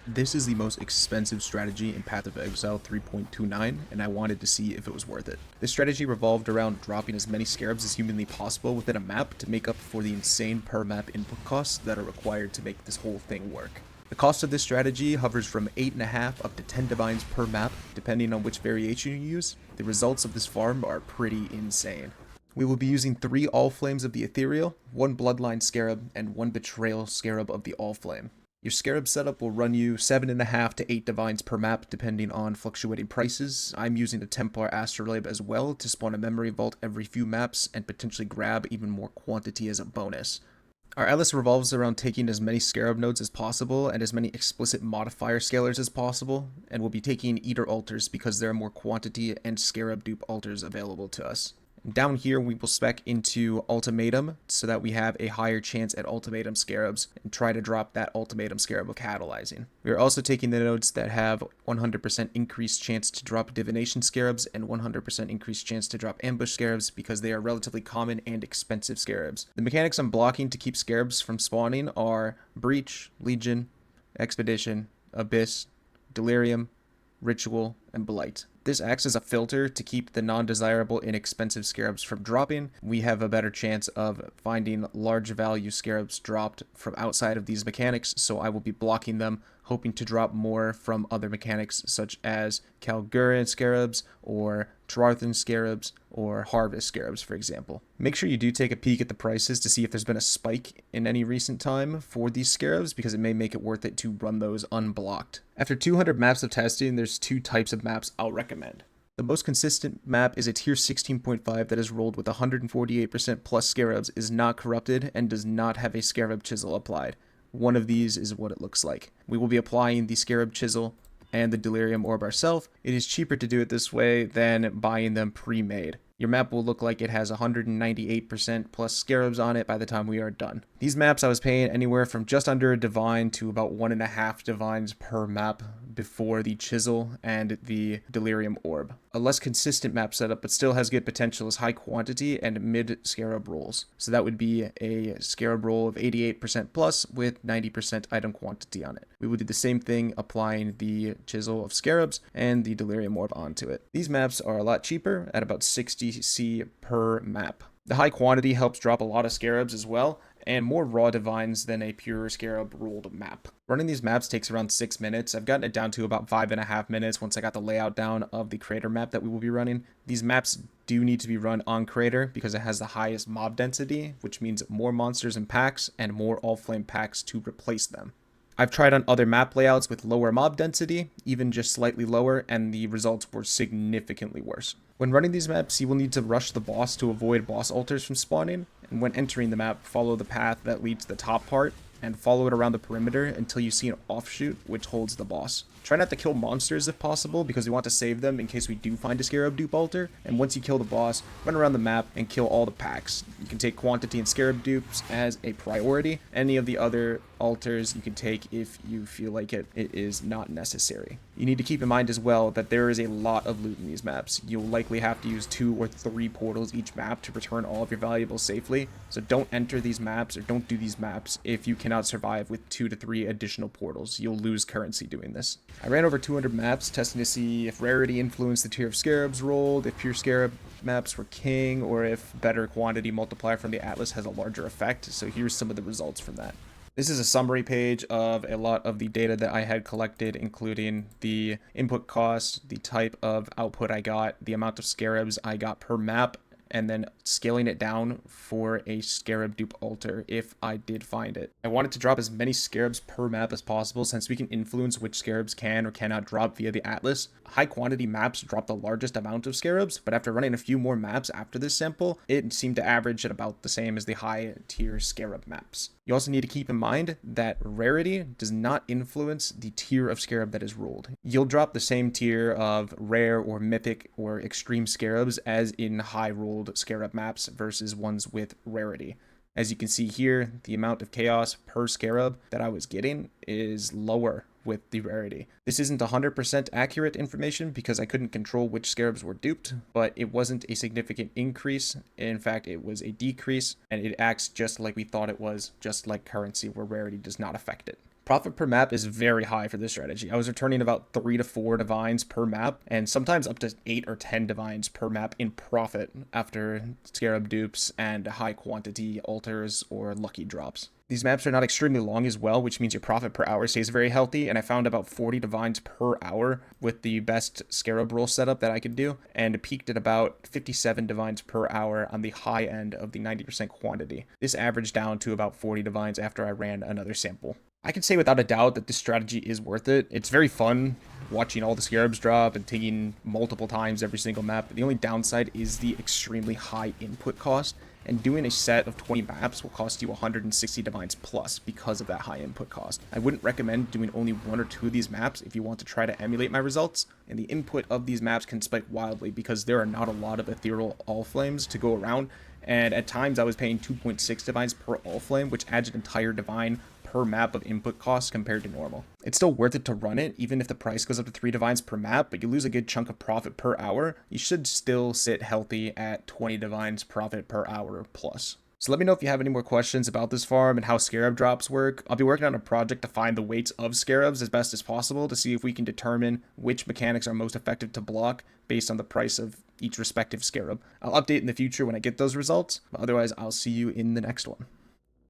This is the most expensive strategy in Path of Exile 3.29, and I wanted to see if it was worth it. This strategy revolved around dropping as many scarabs as humanly possible within a map to make up for the insane per map input costs that are required to make this whole thing work. The cost of this strategy hovers from 8.5 up to 10 divines per map, depending on which variation you use. The results of this farm are pretty insane. We will be using 3 Allflames of the Ethereal, 1 Bloodline Scarab, and 1 Betrayal Scarab of the Allflame. Your Scarab setup will run you 7.5 to 8 divines per map depending on fluctuating prices. I'm using a Templar Astrolabe as well to spawn a memory vault every few maps and potentially grab even more quantity as a bonus. Our atlas revolves around taking as many Scarab nodes as possible and as many explicit modifier scalars as possible, and we'll be taking Eater altars because there are more quantity and Scarab dupe altars available to us. Down here, we will spec into Ultimatum so that we have a higher chance at Ultimatum Scarabs and try to drop that Ultimatum Scarab of catalyzing. We are also taking the nodes that have 100% increased chance to drop Divination Scarabs and 100% increased chance to drop Ambush Scarabs because they are relatively common and expensive Scarabs. The mechanics I'm blocking to keep Scarabs from spawning are Breach, Legion, Expedition, Abyss, Delirium, Ritual, and Blight. This acts as a filter to keep the non-desirable inexpensive scarabs from dropping. We have a better chance of finding large value scarabs dropped from outside of these mechanics, so I will be blocking them, hoping to drop more from other mechanics such as Kalguran scarabs or Trarthan scarabs or Harvest scarabs, for example. Make sure you do take a peek at the prices to see if there's been a spike in any recent time for these scarabs, because it may make it worth it to run those unblocked. After 200 maps of testing, there's 2 types of maps I'll recommend. The most consistent map is a tier 16.5 that is rolled with 148% plus scarabs, is not corrupted, and does not have a scarab chisel applied. One of these is what it looks like. We will be applying the scarab chisel and the delirium orb ourselves. It is cheaper to do it this way than buying them pre-made. Your map will look like it has 198% plus scarabs on it by the time we are done. These maps I was paying anywhere from just under a divine to about 1.5 divines per map before the chisel and the delirium orb. A less consistent map setup, but still has good potential, is high quantity and mid scarab rolls. So that would be a scarab roll of 88% plus with 90% item quantity on it. We would do the same thing applying the chisel of scarabs and the delirium orb onto it. These maps are a lot cheaper at about 60C per map. The high quantity helps drop a lot of scarabs as well, and more raw divines than a pure scarab ruled map. Running these maps takes around 6 minutes. I've gotten it down to about 5.5 minutes once I got the layout down of the crater map that we will be running. These maps do need to be run on crater because it has the highest mob density, which means more monsters in packs and more Allflame packs to replace them. I've tried on other map layouts with lower mob density, even just slightly lower, and the results were significantly worse. When running these maps, you will need to rush the boss to avoid boss altars from spawning, and when entering the map, follow the path that leads to the top part, and follow it around the perimeter until you see an offshoot which holds the boss. Try not to kill monsters if possible, because we want to save them in case we do find a Scarab dupe altar, and once you kill the boss, run around the map and kill all the packs. You can take quantity and Scarab dupes as a priority. Any of the other altars you can take if you feel like it is not necessary. You need to keep in mind as well that there is a lot of loot in these maps. You'll likely have to use 2 or 3 portals each map to return all of your valuables safely, so don't enter these maps or don't do these maps if you cannot survive with 2 to 3 additional portals. You'll lose currency doing this. I ran over 200 maps testing to see if rarity influenced the tier of scarabs rolled, if pure scarab maps were king, or if better quantity multiplier from the atlas has a larger effect. So here's some of the results from that. This is a summary page of a lot of the data that I had collected, including the input cost, the type of output I got, the amount of scarabs I got per map, and then scaling it down for a scarab dupe altar if I did find it. I wanted to drop as many scarabs per map as possible since we can influence which scarabs can or cannot drop via the atlas. High quantity maps drop the largest amount of scarabs, but after running a few more maps after this sample, it seemed to average at about the same as the high tier scarab maps. You also need to keep in mind that rarity does not influence the tier of scarab that is ruled. You'll drop the same tier of rare or mythic or extreme scarabs as in high ruled scarab maps versus ones with rarity. As you can see here, the amount of chaos per scarab that I was getting is lower with the rarity. This isn't 100% accurate information because I couldn't control which scarabs were duped, but it wasn't a significant increase. In fact, it was a decrease, and it acts just like we thought it was, just like currency where rarity does not affect it. Profit per map is very high for this strategy. I was returning about 3 to 4 divines per map, and sometimes up to 8 or 10 divines per map in profit after scarab dupes and high quantity altars or lucky drops. These maps are not extremely long as well, which means your profit per hour stays very healthy, and I found about 40 divines per hour with the best scarab roll setup that I could do, and peaked at about 57 divines per hour on the high end of the 90% quantity. This averaged down to about 40 divines after I ran another sample. I can say without a doubt that this strategy is worth it. It's very fun watching all the scarabs drop and taking multiple times every single map. The only downside is the extremely high input cost, and doing a set of 20 maps will cost you 160 divines plus because of that high input cost. I wouldn't recommend doing only 1 or 2 of these maps if you want to try to emulate my results, and the input of these maps can spike wildly because there are not a lot of Ethereal Allflames to go around, and at times I was paying 2.6 divines per Allflame, which adds an entire divine per map of input costs compared to normal. It's still worth it to run it, even if the price goes up to 3 divines per map, but you lose a good chunk of profit per hour. You should still sit healthy at 20 divines profit per hour plus. So let me know if you have any more questions about this farm and how scarab drops work. I'll be working on a project to find the weights of scarabs as best as possible to see if we can determine which mechanics are most effective to block based on the price of each respective scarab. I'll update in the future when I get those results, but otherwise I'll see you in the next one.